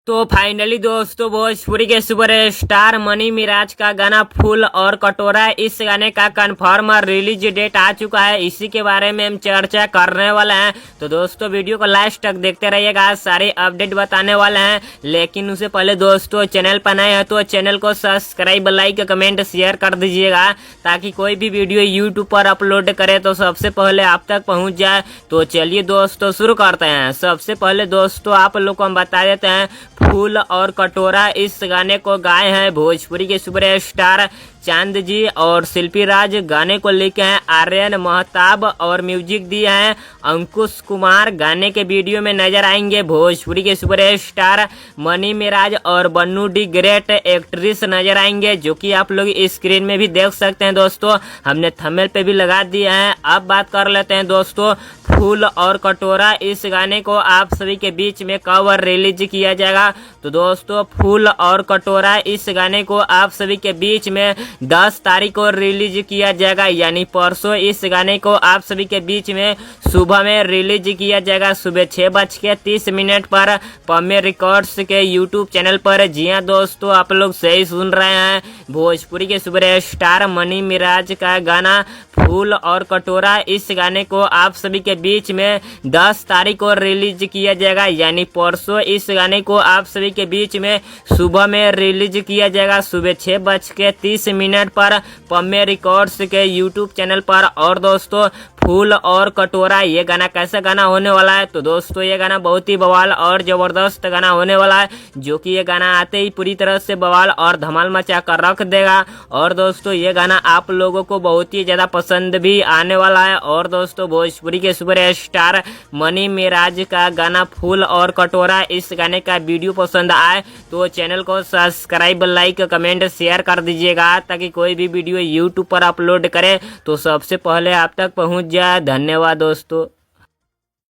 तो फाइनली दोस्तों भोजपुरी के सुपर स्टार मनी मिराज का गाना फूल और कटोरा, इस गाने का कंफर्म रिलीज डेट आ चुका है। इसी के बारे में हम चर्चा करने वाले हैं। तो दोस्तों वीडियो को लास्ट तक देखते रहिएगा, सारे अपडेट बताने वाले हैं। लेकिन उससे पहले दोस्तों चैनल पर नए हैं तो चैनल को सब्सक्राइब, लाइक, कमेंट, शेयर कर दीजिएगा ताकि कोई भी वीडियो यूट्यूब पर अपलोड करे तो सबसे पहले आप तक पहुंच जाए। तो चलिए दोस्तों शुरू करते हैं। सबसे पहले दोस्तों आप लोग को हम बता देते हैं, फूल और कटोरा इस गाने को गाए हैं भोजपुरी के सुपर स्टार चांद जी और शिल्पी राज। गाने को लिखे हैं आर्यन महताब और म्यूजिक दिए हैं अंकुश कुमार। गाने के वीडियो में नजर आएंगे भोजपुरी के सुपर स्टार मनी मिराज और बन्नू डी ग्रेट एक्ट्रेस नजर आएंगे, जो कि आप लोग स्क्रीन में भी देख सकते हैं। दोस्तों हमने थंबनेल पे भी लगा दिया है। अब बात कर लेते हैं दोस्तों फूल और कटोरा, इस गाने को आप सभी के बीच में कब रिलीज किया जाएगा। तो दोस्तों फूल और कटोरा इस गाने को आप सभी के बीच में 10 तारीख को रिलीज किया जाएगा, यानी परसों इस गाने को आप सभी के बीच में सुबह में रिलीज किया जाएगा, सुबह 6:30 पर पम्मे रिकॉर्ड्स के यूट्यूब चैनल पर। जी हाँ दोस्तों आप लोग सही सुन रहे हैं, भोजपुरी के सुपर स्टार मनी मिराज का गाना फूल और कटोरा, इस गाने को आप सभी के बीच में 10 तारीख को रिलीज किया जाएगा, यानी परसों इस गाने को आप सभी के बीच में सुबह में रिलीज किया जाएगा, सुबह 6:30 पर पम्मे रिकॉर्ड्स के यूट्यूब चैनल पर। और दोस्तों फूल और कटोरा ये गाना कैसा गाना होने वाला है, तो दोस्तों ये गाना बहुत ही बवाल और जबरदस्त गाना होने वाला है, जो कि ये गाना आते ही पूरी तरह से बवाल और धमाल मचा कर रख देगा। और दोस्तों ये गाना आप लोगों को बहुत ही ज्यादा पसंद भी आने वाला है। और दोस्तों भोजपुरी के सुपर स्टार मनी मिराज का गाना फूल और कटोरा, इस गाने का वीडियो पसंद आए तो चैनल को सब्सक्राइब, लाइक, कमेंट, शेयर कर दीजिएगा ताकि कोई भी वीडियो यूट्यूब पर अपलोड करे तो सबसे पहले आप तक पहुंच जाए। धन्यवाद दोस्तों।